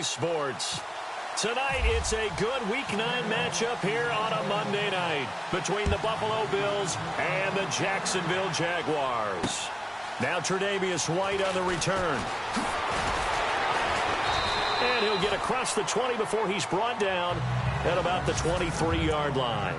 Sports. Tonight, it's a good Week 9 matchup here on a Monday night between the Buffalo Bills and the Jacksonville Jaguars. Now Tre'Davious White on the return. And he'll get across the 20 before he's brought down at about the 23-yard line.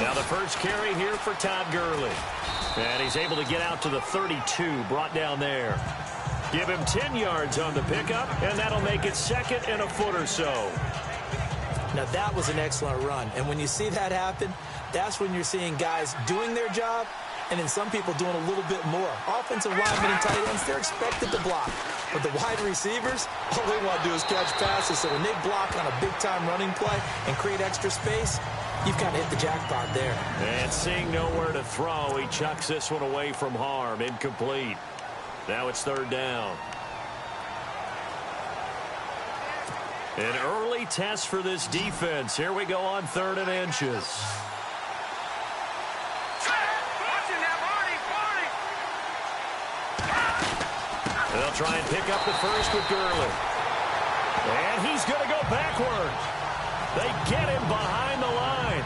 Now the first carry here for Todd Gurley. And he's able to get out to the 32, brought down there. Give him 10 yards on the pickup, and that'll make it second and a foot or so. Now that was an excellent run. And when you see that happen, that's when you're seeing guys doing their job, and then some people doing a little bit more. Offensive linemen and tight ends, they're expected to block. But the wide receivers, all they want to do is catch passes. So when they block on a big-time running play and create extra space, you've got to hit the jackpot there. And seeing nowhere to throw, he chucks this one away from harm. Incomplete. Now it's third down. An early test for this defense. Here we go on 3rd and inches. They'll try and pick up the first with Gurley. And he's going to go backward. They get him behind the line.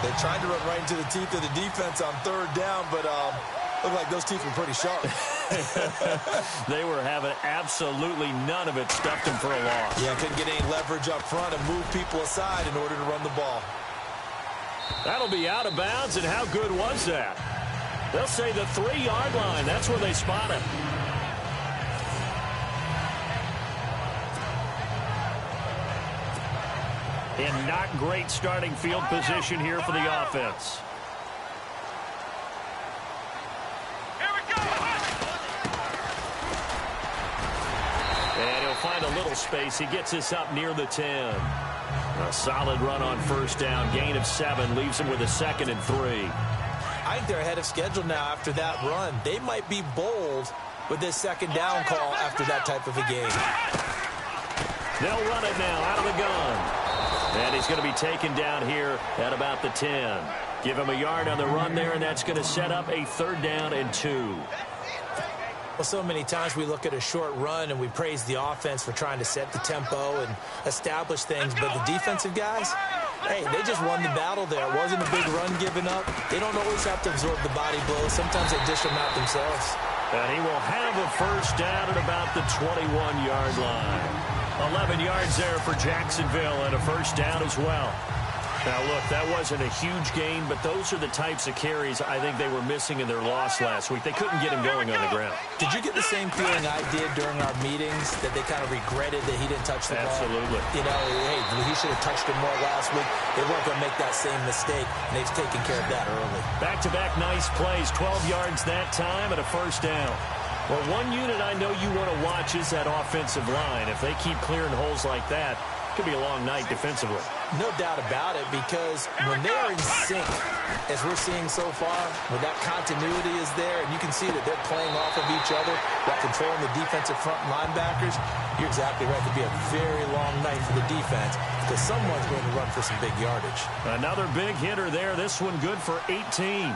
They tried to run right into the teeth of the defense on 3rd down, but looked like those teeth were pretty sharp. They were having absolutely none of it. Stuffed him for a loss. Yeah, couldn't get any leverage up front and move people aside in order to run the ball. That'll be out of bounds, and how good was that? They'll say the 3-yard line. That's where they spot him. And not great starting field position here for the offense. And he'll find a little space. He gets this up near the 10. A solid run on first down. Gain of 7 leaves him with a 2nd and 3. I think they're ahead of schedule now after that run. They might be bold with this 2nd down call after that type of a game. They'll run it now out of the gun. And he's going to be taken down here at about the 10. Give him a yard on the run there, and that's going to set up a 3rd down and 2. Well, so many times we look at a short run and we praise the offense for trying to set the tempo and establish things, but the defensive guys, hey, they just won the battle there. It wasn't a big run given up. They don't always have to absorb the body blows. Sometimes they dish them out themselves. And he will have a first down at about the 21-yard line. 11 yards there for Jacksonville and a first down as well. Now, look, that wasn't a huge gain, but those are the types of carries I think they were missing in their loss last week. They couldn't get him going on the ground. Did you get the same feeling I did during our meetings, that they kind of regretted that he didn't touch the ball? Absolutely. You know, hey, he should have touched it more last week. They weren't going to make that same mistake, and they've taken care of that early. Back-to-back nice plays, 12 yards that time and a first down. Well, one unit I know you want to watch is that offensive line. If they keep clearing holes like that, it could be a long night defensively. No doubt about it, because when they are in sync, as we're seeing so far, when that continuity is there, and you can see that they're playing off of each other while controlling the defensive front linebackers, you're exactly right. It could be a very long night for the defense because someone's going to run for some big yardage. Another big hitter there. This one good for 18.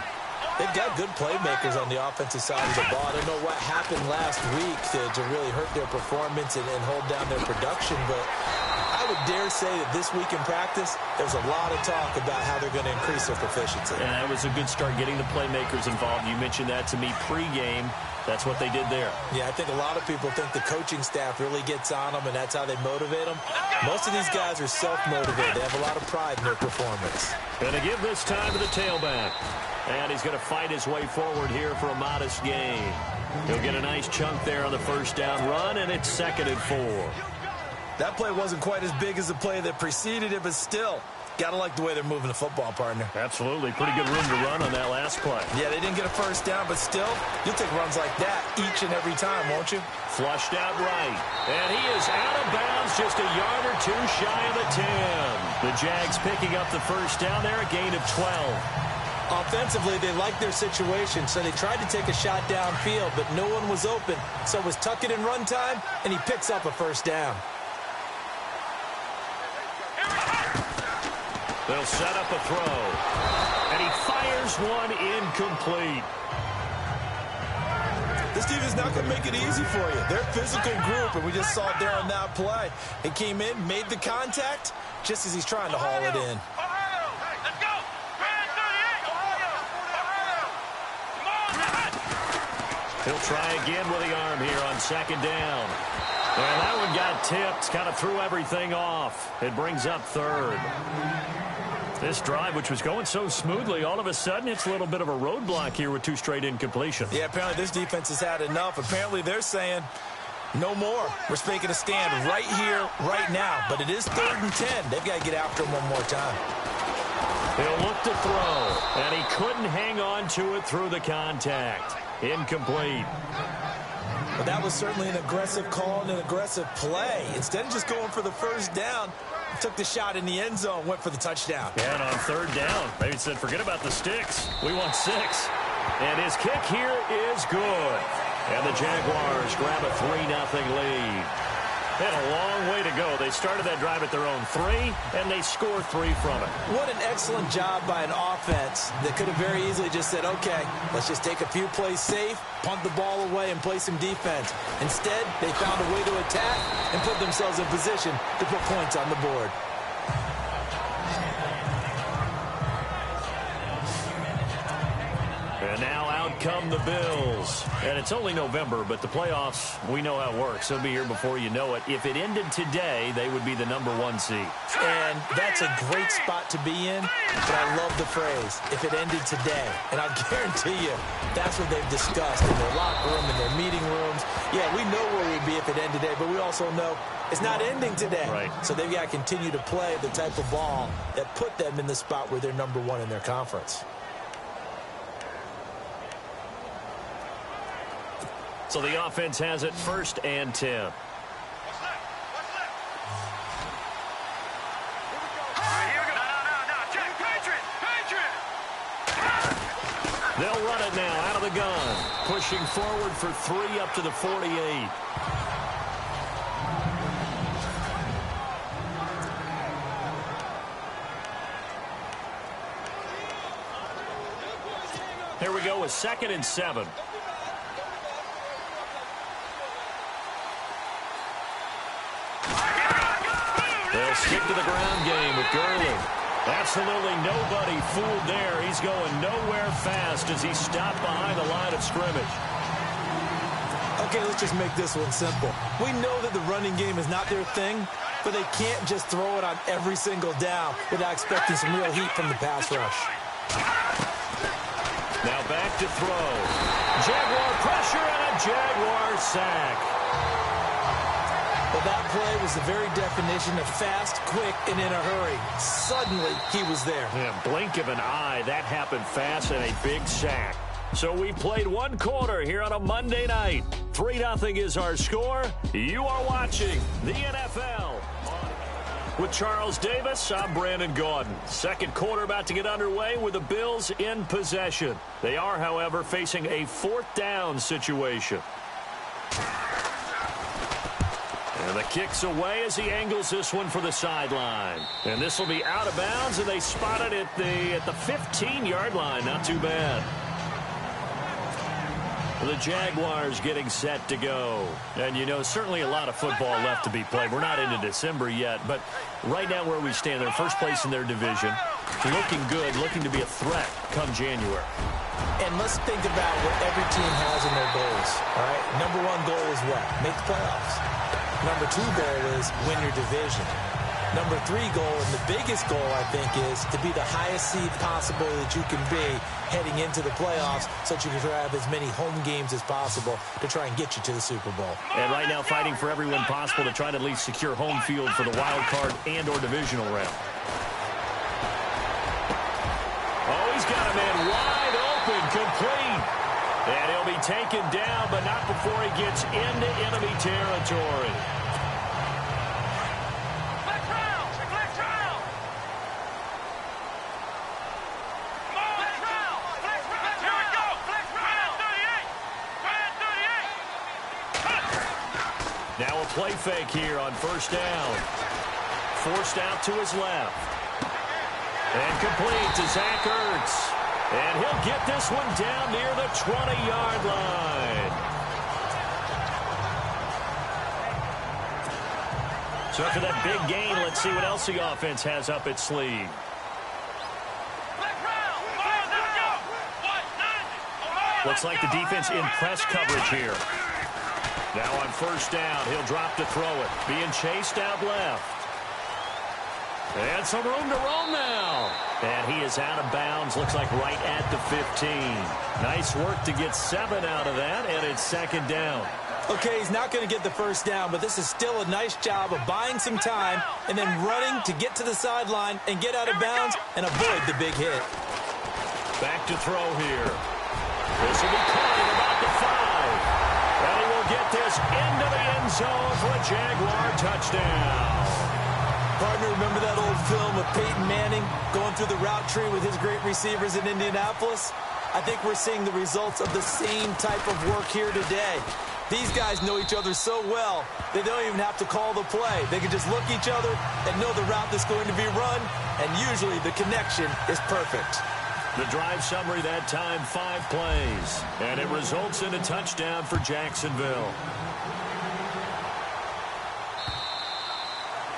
They've got good playmakers on the offensive side of the ball. I don't know what happened last week to really hurt their performance and hold down their production, but I would dare say that this week in practice, there's a lot of talk about how they're going to increase their proficiency. And that was a good start getting the playmakers involved. You mentioned that to me pregame. That's what they did there. Yeah, I think a lot of people think the coaching staff really gets on them, and that's how they motivate them. Most of these guys are self-motivated. They have a lot of pride in their performance. Going to give this time to the tailback. And he's going to fight his way forward here for a modest gain. He'll get a nice chunk there on the first down run, and it's 2nd and 4. That play wasn't quite as big as the play that preceded it, but still, got to like the way they're moving the football, partner. Absolutely. Pretty good room to run on that last play. Yeah, they didn't get a first down, but still, you'll take runs like that each and every time, won't you? Flushed out right. And he is out of bounds, just a yard or two shy of the 10. The Jags picking up the first down there, a gain of 12. Offensively, they liked their situation, so they tried to take a shot downfield, but no one was open. So it was tuck it and run time, and he picks up a first down. They'll set up a throw, and he fires one incomplete. This defense is not going to make it easy for you. They're a physical group, and we just saw it there on that play. He came in, made the contact, just as he's trying to haul it in. He'll try again with the arm here on second down. And that one got tipped, kind of threw everything off. It brings up third. This drive, which was going so smoothly, all of a sudden it's a little bit of a roadblock here with 2 straight incompletions. Yeah, apparently this defense has had enough. Apparently they're saying no more. We're making a stand right here, right now. But it is 3rd and 10. They've got to get after him one more time. He'll look to throw, and he couldn't hang on to it through the contact. Incomplete. But that was certainly an aggressive call and an aggressive play. Instead of just going for the first down, he took the shot in the end zone, went for the touchdown. And on 3rd down, maybe said, forget about the sticks. We want 6. And his kick here is good. And the Jaguars grab a 3-0 lead. They had a long way to go. They started that drive at their own 3, and they scored 3 from it. What an excellent job by an offense that could have very easily just said, okay, let's just take a few plays safe, punt the ball away, and play some defense. Instead, they found a way to attack and put themselves in position to put points on the board. And now out come the Bills. And it's only November, but the playoffs, we know how it works. They'll be here before you know it. If it ended today, they would be the #1 seed. And that's a great spot to be in, but I love the phrase, if it ended today. And I'll guarantee you, that's what they've discussed in their locker room, in their meeting rooms. Yeah, we know where we'd be if it ended today, but we also know it's not ending today. Right. So they've got to continue to play the type of ball that put them in the spot where they're #1 in their conference. So the offense has it 1st and 10. They'll run it now out of the gun. Pushing forward for 3 up to the 48. Here we go with 2nd and 7. They'll stick to the ground game with Gurley. Absolutely nobody fooled there. He's going nowhere fast as he stopped behind the line of scrimmage. Okay, let's just make this one simple. We know that the running game is not their thing, but they can't just throw it on every single down without expecting some real heat from the pass rush. Now back to throw. Jaguar pressure and a Jaguar sack. Well, that play was the very definition of fast, quick, and in a hurry. Suddenly, he was there. Yeah, blink of an eye. That happened fast and a big sack. So we played 1 quarter here on a Monday night. 3-0 is our score. You are watching the NFL. With Charles Davis, I'm Brandon Gaudin. 2nd quarter about to get underway with the Bills in possession. They are, however, facing a 4th down situation. And the kick's away as he angles this one for the sideline. And this will be out of bounds, and they spot it at the 15-yard line. Not too bad. The Jaguars getting set to go. And, you know, certainly a lot of football left to be played. We're not into December yet, but right now where we stand, they're first place in their division. Looking good, looking to be a threat come January. And let's think about what every team has in their goals, all right? #1 goal is what? Make the playoffs. #2 goal is win your division. #3 goal, and the biggest goal, I think, is to be the highest seed possible that you can be heading into the playoffs so that you can have as many home games as possible to try and get you to the Super Bowl. And right now fighting for every win possible to try to at least secure home field for the wild card and or divisional round. Oh, he's got a man wide open, complete. And he'll be taken down, but not before he gets into enemy territory. play fake here on first down. Forced out to his left. And complete to Zach Ertz. And he'll get this one down near the 20-yard line. So after that big gain, let's see what else the offense has up its sleeve. Looks like the defense in press coverage here. Now on first down, he'll drop to throw it. Being chased out left. And some room to roam now. And he is out of bounds, looks like right at the 15. Nice work to get 7 out of that, and it's second down. Okay, he's not going to get the first down, but this is still a nice job of buying some time and then running to get to the sideline and get out of bounds and avoid the big hit. Back to throw here. This will be caught at about the 5. And he will get this into the end zone for a Jaguar touchdown. Partner, remember that old film with Peyton Manning going through the route tree with his great receivers in Indianapolis? I think we're seeing the results of the same type of work here today. These guys know each other so well, they don't even have to call the play. They can just look each other and know the route that's going to be run, and usually the connection is perfect. The drive summary that time, 5 plays. And it results in a touchdown for Jacksonville.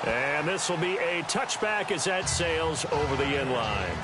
And this will be a touchback as that sails over the end line.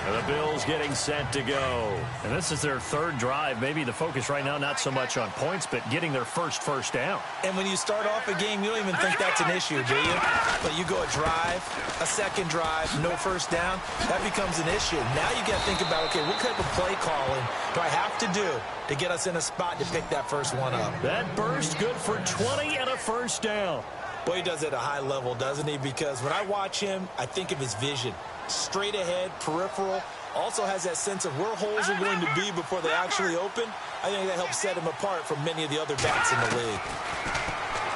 And the Bills getting set to go. And this is their third drive. Maybe the focus right now not so much on points, but getting their first down. And when you start off a game, you don't even think that's an issue, do you? But you go a drive, a second drive, no first down, that becomes an issue. Now you got to think about, okay, what type of play calling do I have to do to get us in a spot to pick that first one up? That burst good for 20 and a first down. Boy, he does it at a high level, doesn't he? Because when I watch him, I think of his vision. Straight ahead, peripheral, also has that sense of where holes are going to be before they actually open. I think that helps set him apart from many of the other backs in the league.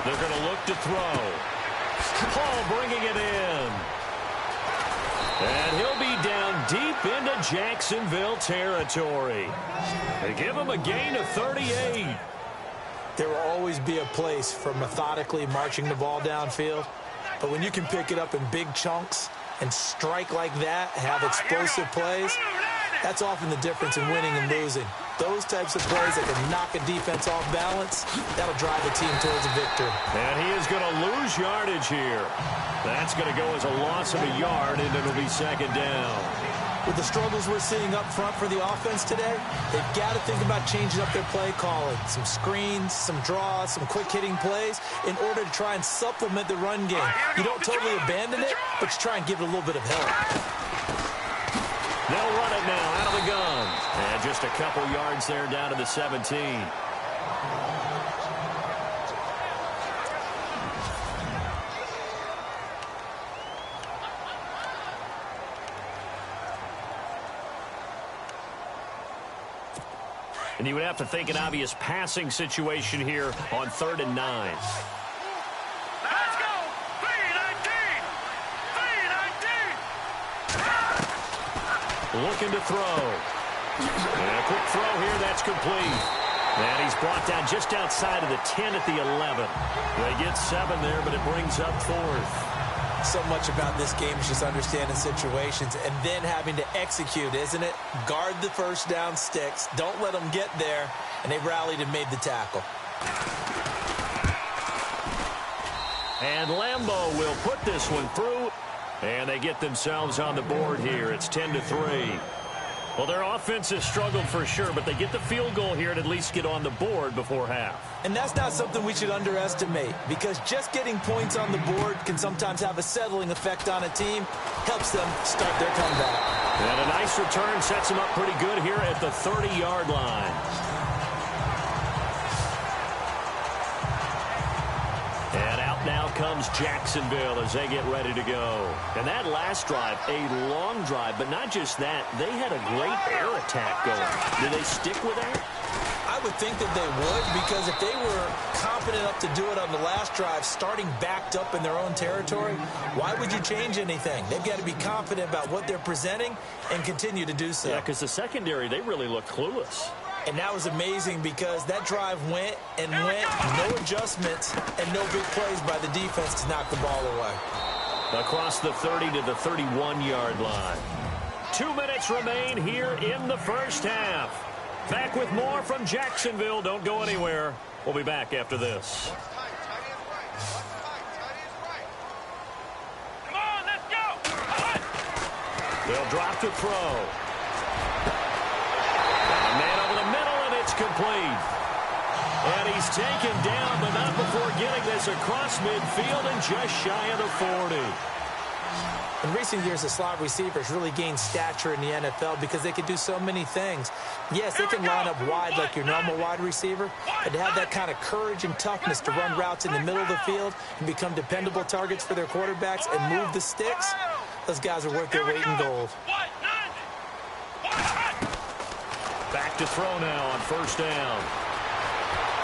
They're going to look to throw. Paul bringing it in. And he'll be down deep into Jacksonville territory. They give him a gain of 38. There will always be a place for methodically marching the ball downfield. But when you can pick it up in big chunks and strike like that, have explosive plays, that's often the difference in winning and losing. Those types of plays that can knock a defense off balance, that'll drive a team towards a victory. And he is going to lose yardage here. That's going to go as a loss of a yard, and it'll be second down. With the struggles we're seeing up front for the offense today, they've got to think about changing up their play calling. Some screens, some draws, some quick-hitting plays in order to try and supplement the run game. You don't totally abandon it, but you try and give it a little bit of help. They'll run it now out of the gun. And just a couple yards there down to the 17. And you would have to think an obvious passing situation here on 3rd and 9. Let's go! 3-19! 3-19! Looking to throw. And a quick throw here, that's complete. And he's brought down just outside of the 10 at the 11. They get 7 there, but it brings up 4th. So much about this game is just understanding situations and then having to execute, isn't it? Guard the first down sticks. Don't let them get there. And they rallied and made the tackle. And Lambeau will put this one through. And they get themselves on the board here. It's 10-3. Well, their offense has struggled for sure, but they get the field goal here and at least get on the board before half. And that's not something we should underestimate, because just getting points on the board can sometimes have a settling effect on a team. Helps them start their comeback. And a nice return sets them up pretty good here at the 30-yard line. And out now comes Jacksonville as they get ready to go. And that last drive, a long drive, but not just that. They had a great air attack going. Do they stick with that? I would think that they would, because if they were confident enough to do it on the last drive, starting backed up in their own territory, why would you change anything? They've got to be confident about what they're presenting and continue to do so. Yeah, because the secondary, they really look clueless. And that was amazing because that drive went and went, no adjustments and no big plays by the defense to knock the ball away. Across the 30 to the 31-yard line. 2 minutes remain here in the first half. Back with more from Jacksonville. Don't go anywhere. We'll be back after this. Come on, let's go. They'll drop to throw. A man over the middle, and it's complete. And he's taken down, but not before getting this across midfield and just shy of the 40. In recent years, the slot receivers really gained stature in the NFL because they can do so many things. Yes, they can line up wide like your normal wide receiver, but to have that kind of courage and toughness to run routes in the middle of the field and become dependable targets for their quarterbacks and move the sticks, those guys are worth their weight in gold. Back to throw now on first down.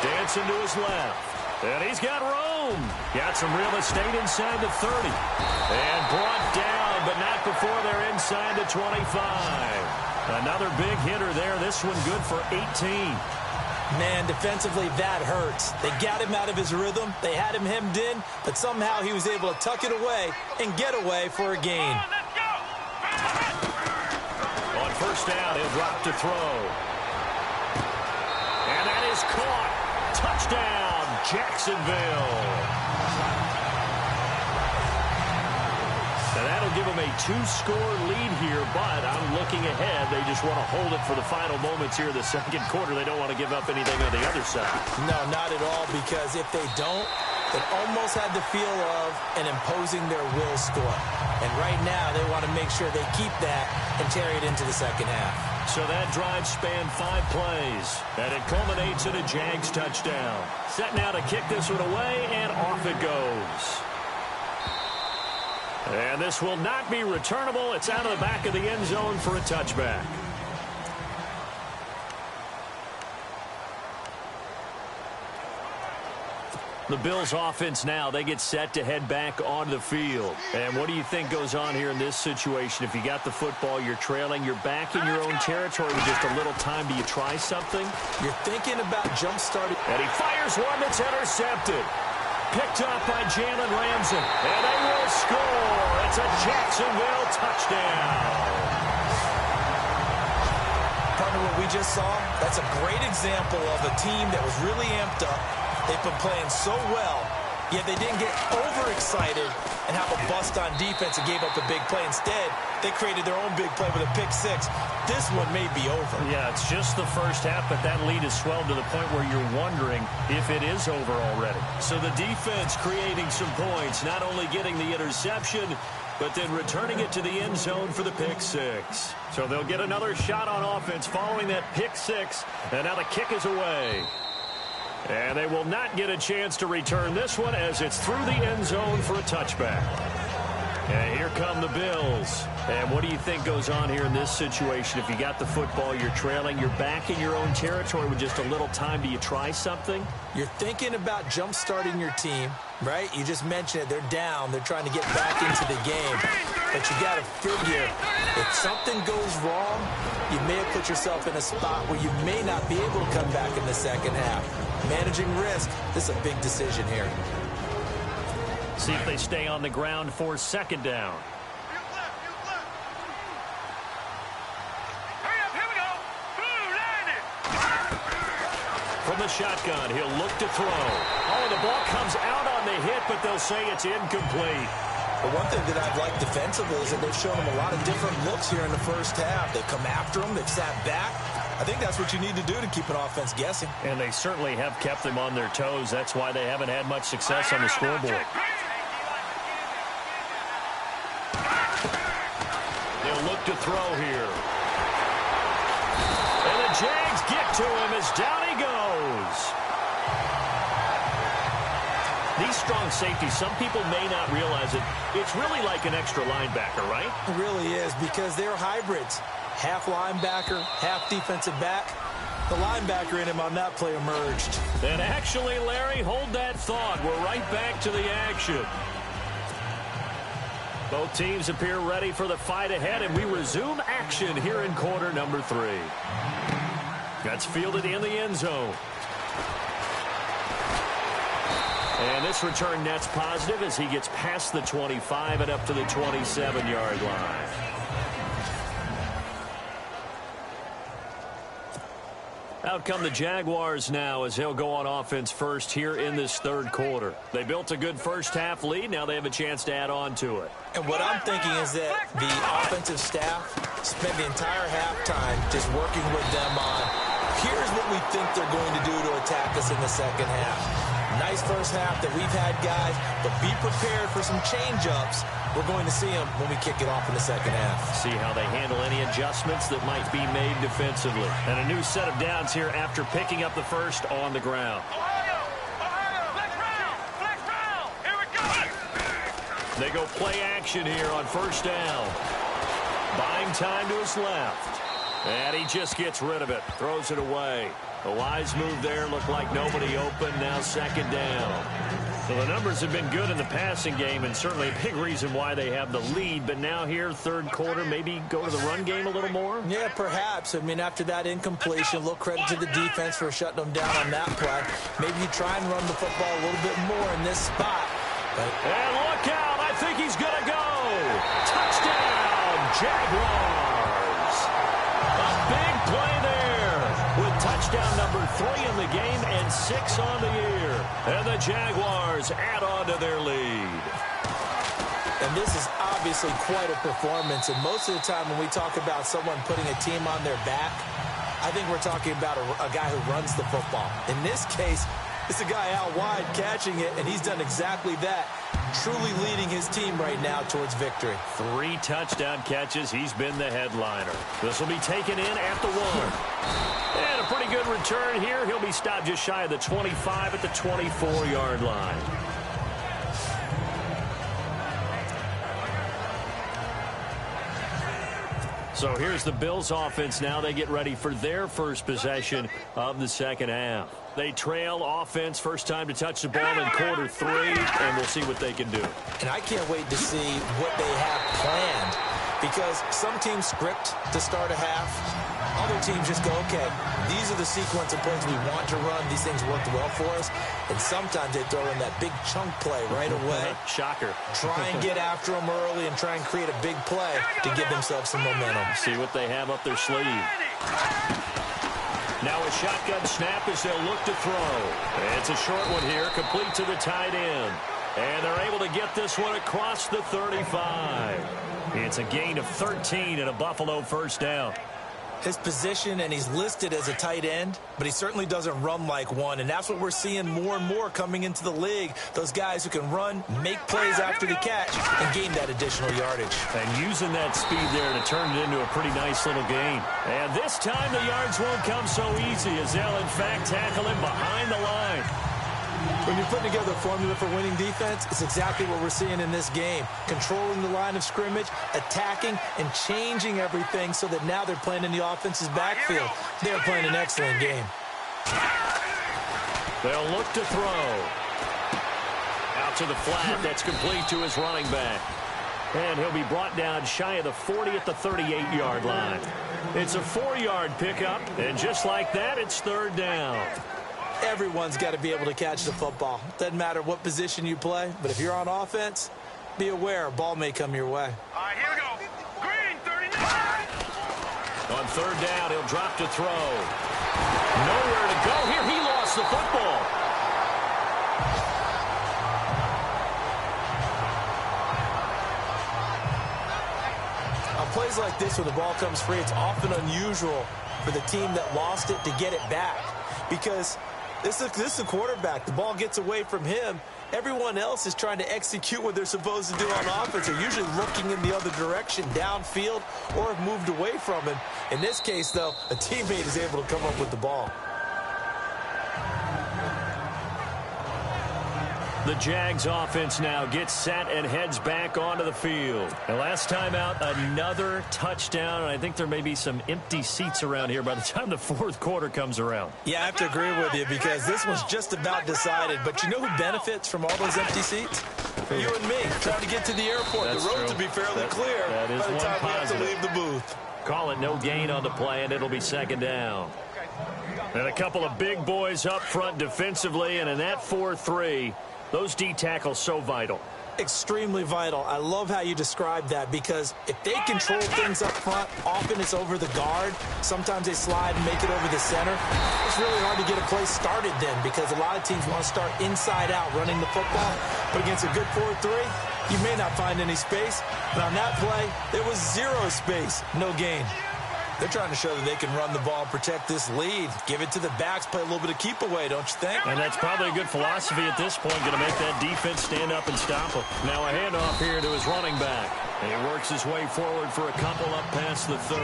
Dancing to his left. And he's got room. Got some real estate inside the 30. And brought down, but not before they're inside the 25. Another big hitter there. This one good for 18. Man, defensively, that hurts. They got him out of his rhythm. They had him hemmed in, but somehow he was able to tuck it away and get away for a gain. On first down, he'll drop to throw. And that is caught. Touchdown, Jacksonville. And that'll give them a 2-score lead here, but I'm looking ahead. They just want to hold it for the final moments here in the second quarter. They don't want to give up anything on the other side. No, not at all, because if they don't, it almost had the feel of an imposing their will score. And right now, they want to make sure they keep that and carry it into the second half. So that drive spanned 5 plays, and it culminates in a Jags touchdown. Set now to kick this one away, and off it goes. And this will not be returnable. It's out of the back of the end zone for a touchback. The Bills offense now, they get set to head back onto the field. And what do you think goes on here in this situation? If you got the football, you're trailing, you're back in your own territory with just a little time. Do you try something? You're thinking about jump-starting. And he fires one that's intercepted. Picked up by Jalen Ramsey. And they will score. It's a Jacksonville touchdown. Partner, what we just saw, that's a great example of a team that was really amped up. They've been playing so well, yet they didn't get overexcited and have a bust on defense and gave up a big play. Instead, they created their own big play with a pick six. This one may be over. Yeah, it's just the first half, but that lead has swelled to the point where you're wondering if it is over already. So the defense creating some points, not only getting the interception, but then returning it to the end zone for the pick six. So they'll get another shot on offense following that pick six, and now the kick is away. And they will not get a chance to return this one as it's through the end zone for a touchback. And here come the Bills. And what do you think goes on here in this situation? If you got the football, you're trailing, you're back in your own territory with just a little time. Do you try something? You're thinking about jump-starting your team, right? You just mentioned it. They're down. They're trying to get back into the game. But you got to figure, if something goes wrong, you may have put yourself in a spot where you may not be able to come back in the second half. Managing risk, this is a big decision here. See if they stay on the ground for second down. Hurry up, here we go. From the shotgun, he'll look to throw. Oh, the ball comes out on the hit, but they'll say it's incomplete. The one thing that I've liked defensively is that they've shown them a lot of different looks here in the first half. They've come after them. They've sat back. I think that's what you need to do to keep an offense guessing. And they certainly have kept them on their toes. That's why they haven't had much success on the scoreboard. They'll look to throw here. And the Jags get to him as down he goes. These strong safeties, some people may not realize it. It's really like an extra linebacker, right? It really is, because they're hybrids. Half linebacker, half defensive back. The linebacker in him on that play emerged. And actually, Larry, hold that thought. We're right back to the action. Both teams appear ready for the fight ahead, and we resume action here in quarter number 3. That's fielded in the end zone. And this return net's positive as he gets past the 25 and up to the 27-yard line. Out come the Jaguars now as they'll go on offense first here in this third quarter. They built a good first-half lead. Now they have a chance to add on to it. And what I'm thinking is that the offensive staff spent the entire halftime just working with them on, here's what we think they're going to do to attack us in the second half. Nice first half that we've had, guys, but be prepared for some change-ups. We're going to see them when we kick it off in the second half. See how they handle any adjustments that might be made defensively. And a new set of downs here after picking up the first on the ground. Flex round, here we go. They go play action here on first down. Buying time to his left. And he just gets rid of it. Throws it away. A wise move there. Looked like nobody open. Now second down. So the numbers have been good in the passing game and certainly a big reason why they have the lead. But now here, third quarter, maybe go to the run game a little more? Yeah, perhaps. I mean, after that incompletion, a little credit to the defense for shutting them down on that play. Maybe you try and run the football a little bit more in this spot. And look out. I think he's going to go. Touchdown, Jaguars. A big play there with touchdown number 3 in the game and 6 on the year. And the Jaguars add on to their lead. And this is obviously quite a performance. And most of the time when we talk about someone putting a team on their back, I think we're talking about a guy who runs the football. In this case, it's a guy out wide catching it, and he's done exactly that, truly leading his team right now towards victory. 3 touchdown catches. He's been the headliner. This will be taken in at the 1. And a pretty good return here. He'll be stopped just shy of the 25 at the 24-yard line. So here's the Bills offense now. They get ready for their first possession of the second half. They trail offense, first time to touch the ball in quarter 3, and we'll see what they can do. And I can't wait to see what they have planned, because some teams script to start a half. Other teams just go, okay, these are the sequence of plays we want to run. These things worked well for us. And sometimes they throw in that big chunk play right away. Shocker. Try and get after them early and try and create a big play to give themselves some momentum. See what they have up their sleeve. Now a shotgun snap as they'll look to throw. It's a short one here, complete to the tight end. And they're able to get this one across the 35. It's a gain of 13 and a Buffalo first down. His position, and he's listed as a tight end, but he certainly doesn't run like one, and that's what we're seeing more and more coming into the league. Those guys who can run, make plays after the catch, and gain that additional yardage. And using that speed there to turn it into a pretty nice little gain. And this time the yards won't come so easy as they'll, in fact, tackle him behind the line. When you're putting together a formula for winning defense, it's exactly what we're seeing in this game. Controlling the line of scrimmage, attacking, and changing everything so that now they're playing in the offense's backfield. They're playing an excellent game. They'll look to throw. Out to the flat. That's complete to his running back. And he'll be brought down shy of the 40 at the 38-yard line. It's a 4-yard pickup, and just like that, it's third down. Everyone's got to be able to catch the football. Doesn't matter what position you play, but if you're on offense, be aware a ball may come your way. All right, here we go. Green, 39. On third down, he'll drop to throw. Nowhere to go here. He lost the football. On plays like this, when the ball comes free, it's often unusual for the team that lost it to get it back, because this is a quarterback. The ball gets away from him. Everyone else is trying to execute what they're supposed to do on offense. They're usually looking in the other direction, downfield, or have moved away from him. In this case, though, a teammate is able to come up with the ball. The Jags offense now gets set and heads back onto the field. And last time out, another touchdown. And I think there may be some empty seats around here by the time the fourth quarter comes around. Yeah, I have to agree with you, because this one's just about decided. But you know who benefits from all those empty seats? You and me, trying to get to the airport. That's the road true. to be fairly clear that is by the one time we have to positive. leave the booth. Call it no gain on the play, and it'll be second down. And a couple of big boys up front defensively, and in that 4-3, those D tackles so vital. Extremely vital. I love how you describe that, because if they control things up front, often it's over the guard. Sometimes they slide and make it over the center. It's really hard to get a play started then, because a lot of teams want to start inside out running the football. But against a good 4-3, you may not find any space. But on that play, there was zero space, no gain. They're trying to show that they can run the ball and protect this lead. Give it to the backs, play a little bit of keep away, don't you think? And that's probably a good philosophy at this point, going to make that defense stand up and stop him. Now a handoff here to his running back. And he works his way forward for a couple up past the 30.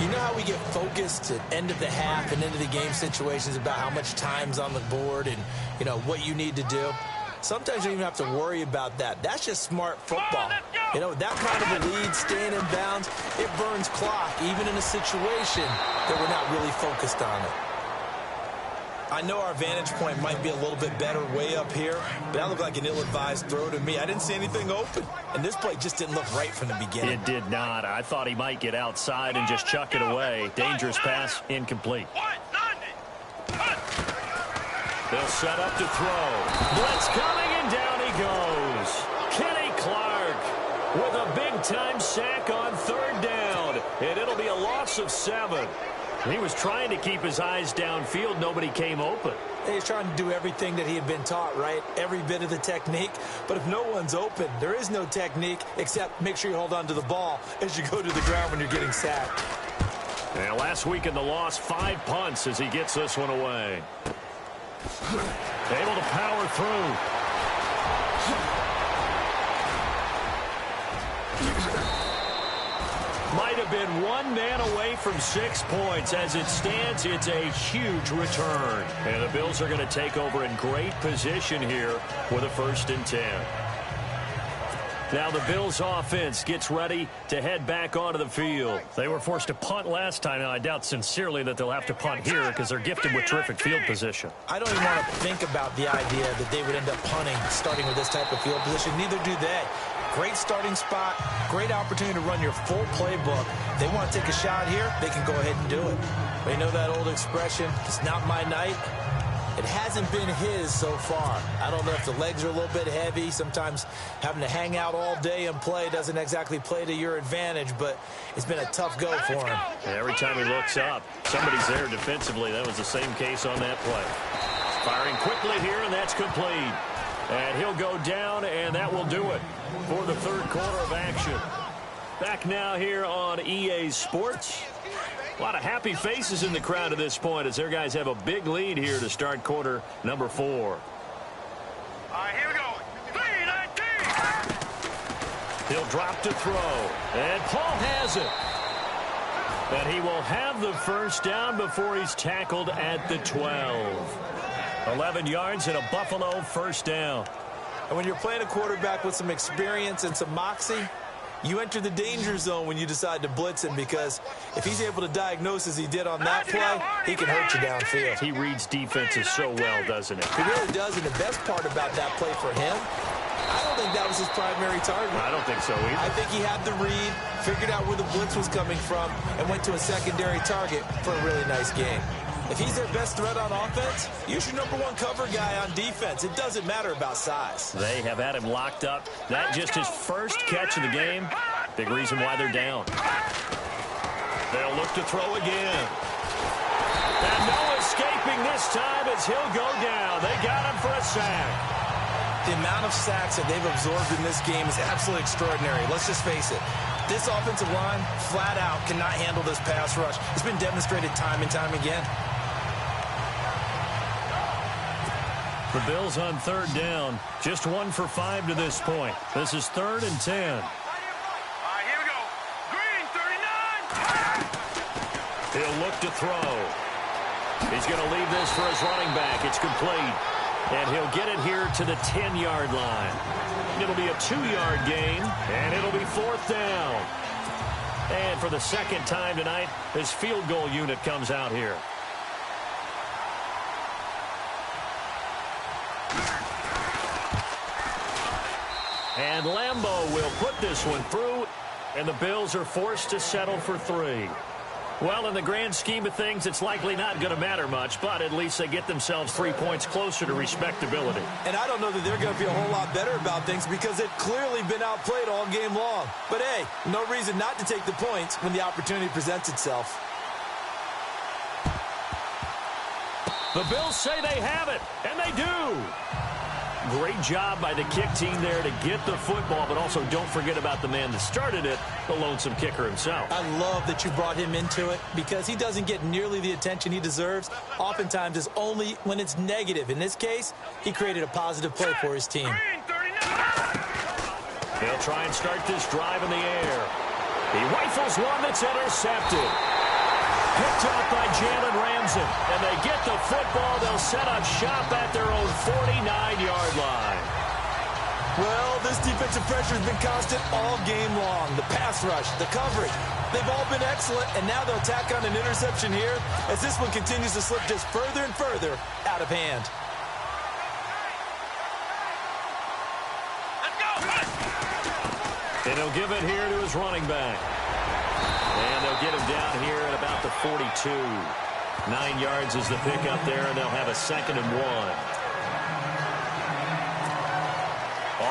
You know how we get focused at end of the half and into the game situations about how much time's on the board and, you know, what you need to do? Sometimes you don't even have to worry about that. That's just smart football. You know, that kind of a lead, staying in bounds, it burns clock, even in a situation that we're not really focused on it. I know our vantage point might be a little bit better way up here, but that looked like an ill-advised throw to me. I didn't see anything open, and this play just didn't look right from the beginning. It did not. I thought he might get outside and just chuck it away. Dangerous pass, incomplete. They'll set up to throw. Blitz coming, and down he goes. Kenny Clark with a big-time sack on third down, and it'll be a loss of 7. He was trying to keep his eyes downfield. Nobody came open. He's trying to do everything that he had been taught, right? Every bit of the technique. But if no one's open, there is no technique except make sure you hold on to the ball as you go to the ground when you're getting sacked. And last week in the loss, 5 punts as he gets this one away. Able to power through. Might have been one man away from 6 points. As it stands, it's a huge return. And the Bills are going to take over in great position here with a 1st and 10. Now the Bills offense gets ready to head back onto the field. They were forced to punt last time. Now I doubt sincerely that they'll have to punt here because they're gifted with terrific field position. I don't even want to think about the idea that they would end up punting starting with this type of field position. Neither do they. Great starting spot, great opportunity to run your full playbook. They want to take a shot here, they can go ahead and do it. But you know that old expression, it's not my night. It hasn't been his so far. I don't know if the legs are a little bit heavy. Sometimes having to hang out all day and play doesn't exactly play to your advantage, but it's been a tough go for him. And every time he looks up, somebody's there defensively. That was the same case on that play. Firing quickly here, and that's complete. And he'll go down, and that will do it for the 3rd quarter of action. Back now here on EA Sports. A lot of happy faces in the crowd at this point as their guys have a big lead here to start quarter number 4. All right, here we go. 3-19. He'll drop to throw. And Paul has it. And he will have the 1st down before he's tackled at the 12. 11 yards and a Buffalo 1st down. And when you're playing a quarterback with some experience and some moxie, you enter the danger zone when you decide to blitz him, because if he's able to diagnose as he did on that play, he can hurt you downfield. He reads defenses so well, doesn't he? He really does, and the best part about that play for him, I don't think that was his primary target. I don't think so either. I think he had the read, figured out where the blitz was coming from, and went to a secondary target for a really nice game. If he's their best threat on offense, use your #1 cover guy on defense. It doesn't matter about size. They have had him locked up. That just his 1st catch of the game. Big reason why they're down. They'll look to throw again. And no escaping this time as he'll go down. They got him for a sack. The amount of sacks that they've absorbed in this game is absolutely extraordinary. Let's just face it. This offensive line, flat out, cannot handle this pass rush. It's been demonstrated time and time again. The Bills on 3rd down. Just 1 for 5 to this point. This is 3rd and 10. All right, here we go. Green, 39. He'll look to throw. He's going to leave this for his running back. It's complete. And he'll get it here to the 10-yard line. It'll be a 2-yard gain, and it'll be 4th down. And for the 2nd time tonight, his field goal unit comes out here. And Lambeau will put this one through, and the Bills are forced to settle for 3. Well, in the grand scheme of things, it's likely not going to matter much, but at least they get themselves 3 points closer to respectability. And I don't know that they're going to feel a whole lot better about things because they've clearly been outplayed all game long. But, hey, no reason not to take the points when the opportunity presents itself. The Bills say they have it, and they do. Great job by the kick team there to get the football, but also don't forget about the man that started it, the lonesome kicker himself. I love that you brought him into it because he doesn't get nearly the attention he deserves. Oftentimes it's only when it's negative. In this case, he created a positive play for his team. They'll try and start this drive in the air. He rifles one that's intercepted. Picked up by Jalen Ramsey. And they get the football. They'll set up shop at their own 49-yard line. Well, this defensive pressure has been constant all game long. The pass rush, the coverage, they've all been excellent. And now they'll tack on an interception here as this one continues to slip just further and further out of hand. And he'll give it here to his running back. And they'll get him down here at about the 42. 9 yards is the pickup there, and they'll have a 2nd and 1.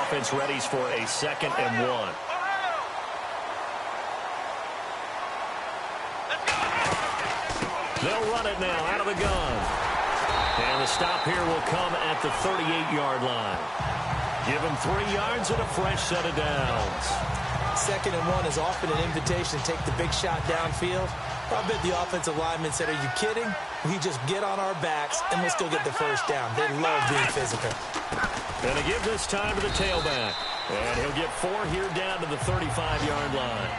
Offense readies for a 2nd and 1. They'll run it now out of the gun. And the stop here will come at the 38-yard line. Give him 3 yards and a fresh set of downs. 2nd and 1 is often an invitation to take the big shot downfield. I bet the offensive lineman said, are you kidding? We just get on our backs and let's go get the first down. They love being physical. And they give this time to the tailback. And he'll get 4 here down to the 35-yard line.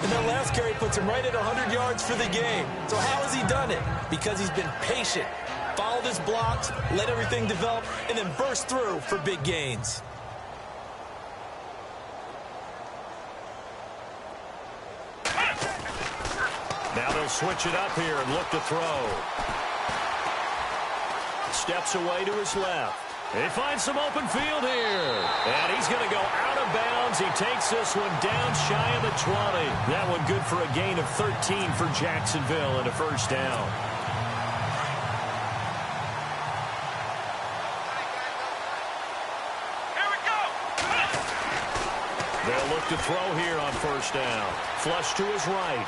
And that last carry puts him right at 100 yards for the game. So how has he done it? Because he's been patient, followed his blocks, let everything develop, and then burst through for big gains. Now they'll switch it up here and look to throw. Steps away to his left. He finds some open field here. And he's going to go out of bounds. He takes this one down shy of the 20. That one good for a gain of 13 for Jacksonville and a first down. Here we go. They'll look to throw here on first down. Flush to his right.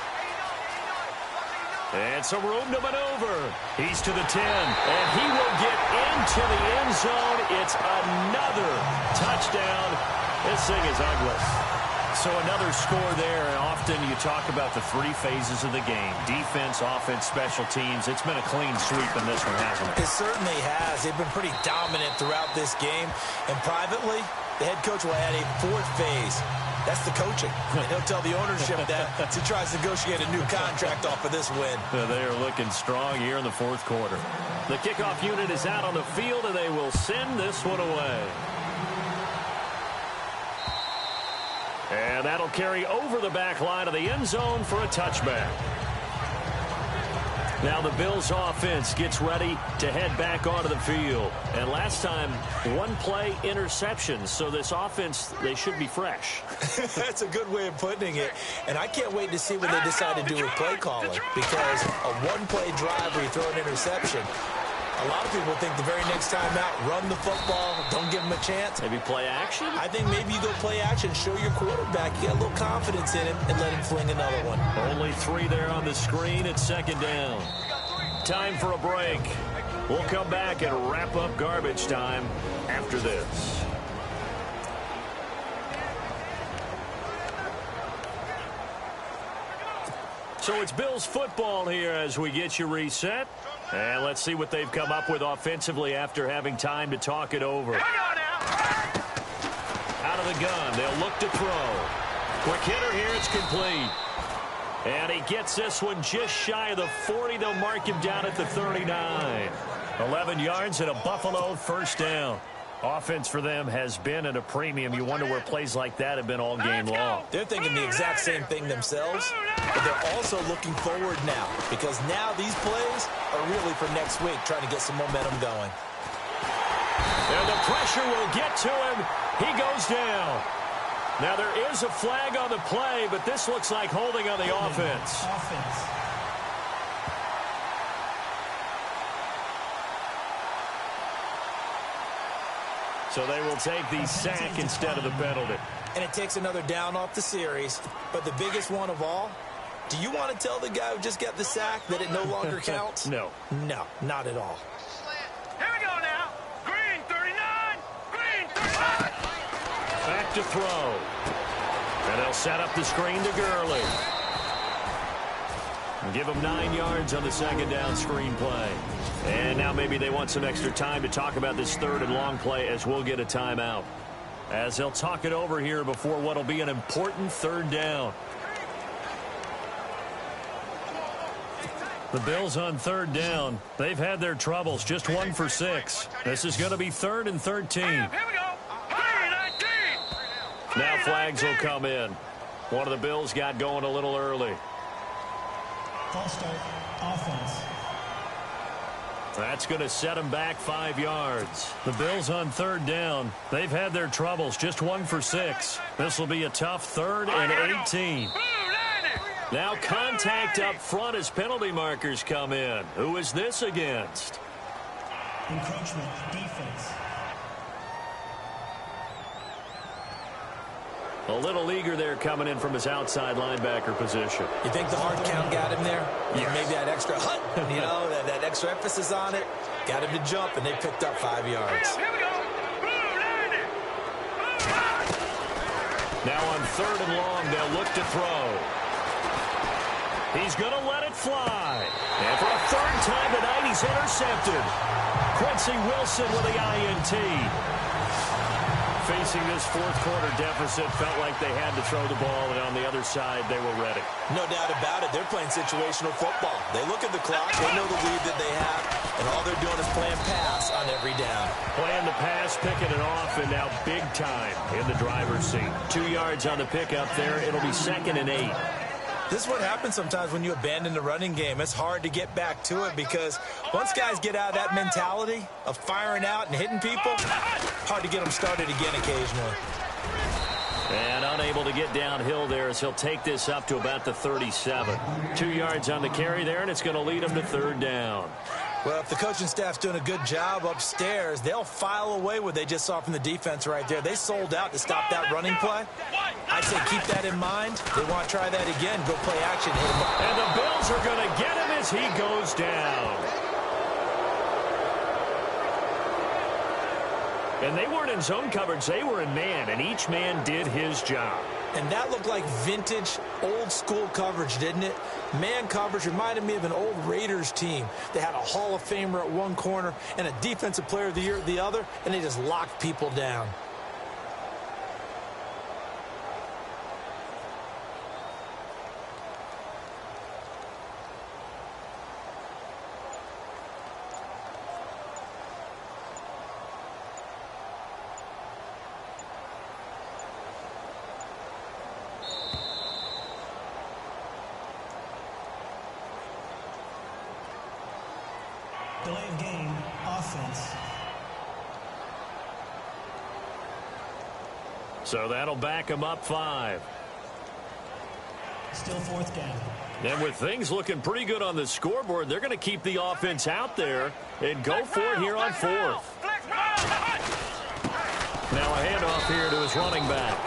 And some room to maneuver. He's to the 10, and he will get into the end zone. It's another touchdown. This thing is ugly. So another score there, and often you talk about the 3 phases of the game. Defense, offense, special teams. It's been a clean sweep in this one, hasn't it? It certainly has. They've been pretty dominant throughout this game. And privately, the head coach will add a 4th phase. That's the coaching. And he'll tell the ownership that as he tries to negotiate a new contract off of this win. They are looking strong here in the 4th quarter. The kickoff unit is out on the field, and they will send this one away. And that'll carry over the back line of the end zone for a touchback. Now the Bills offense gets ready to head back onto the field. And last time, 1 play interception. So this offense, they should be fresh. That's a good way of putting it. And I can't wait to see what they decide to do with play calling. Because a 1-play drive where you throw an interception, a lot of people think the very next time out, run the football, don't give him a chance. Maybe play action? I think maybe you go play action, show your quarterback you got a little confidence in him, and let him fling another one. Only 3 there on the screen. It's 2nd down. Time for a break. We'll come back and wrap up garbage time after this. So it's Bills football here as we get you reset. And let's see what they've come up with offensively after having time to talk it over. Out of the gun, they'll look to throw. Quick hitter here, it's complete. And he gets this one just shy of the 40. They'll mark him down at the 39. 11 yards and a Buffalo first down. Offense for them has been at a premium. You wonder where plays like that have been all game long. They're thinking the exact same thing themselves, but they're also looking forward now because now these plays are really for next week, trying to get some momentum going. And the pressure will get to him. He goes down. Now there is a flag on the play, but this looks like holding on the offense. So they will take the sack instead of the penalty. And it takes another down off the series. But the biggest one of all, do you want to tell the guy who just got the sack that it no longer counts? No. No, not at all. Here we go now. Green 39. Green 39. Back to throw. And they'll set up the screen to Gurley. And give him 9 yards on the second down screen play. And now maybe they want some extra time to talk about this third and long play as we'll get a timeout. As they'll talk it over here before what will be an important third down. The Bills on third down. They've had their troubles. Just 1 for 6. This is going to be 3rd and 13. Here we go. Green 19. Now flags will come in. One of the Bills got going a little early. False start, offense. That's going to set them back 5 yards. The Bills on third down. They've had their troubles. Just 1 for 6. This will be a tough 3rd and 18. Now contact up front as penalty markers come in. Who is this against? Encroachment, defense. A little eager there coming in from his outside linebacker position. You think the hard count got him there? Yes. Maybe that extra hut, that extra emphasis on it, got him to jump, and they picked up 5 yards. Here we go. Now on 3rd and long, they'll look to throw. He's going to let it fly. And for a 3rd time tonight, he's intercepted. Quincy Wilson with the INT. Facing this 4th quarter deficit, felt like they had to throw the ball, and on the other side, they were ready. No doubt about it. They're playing situational football. They look at the clock. They know the lead that they have, and all they're doing is playing pass on every down. Playing the pass, picking it off, and now big time in the driver's seat. 2 yards on the pickup there. It'll be 2nd and 8. This is what happens sometimes when you abandon the running game. It's hard to get back to it because once guys get out of that mentality of firing out and hitting people, hard to get them started again occasionally. And unable to get downhill there as he'll take this up to about the 37. 2 yards on the carry there, and it's going to lead him to 3rd down. Well, if the coaching staff's doing a good job upstairs, they'll file away what they just saw from the defense right there. They sold out to stop that running play. I'd say keep that in mind. They want to try that again. Go play action. Hit him up. And the Bills are going to get him as he goes down. And they weren't in zone coverage. They were in man, and each man did his job. And that looked like vintage, old-school coverage, didn't it? Man coverage reminded me of an old Raiders team. They had a Hall of Famer at one corner and a Defensive Player of the Year at the other, and they just locked people down. Delay of game, offense. So that'll back him up 5. Still 4th down. And with things looking pretty good on the scoreboard, they're going to keep the offense out there and go for it here on 4th. Now a handoff here to his running back.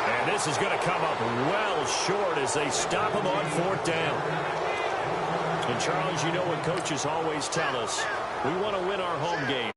And this is going to come up well short as they stop him on 4th down. And, Charles, you know what coaches always tell us. We want to win our home game.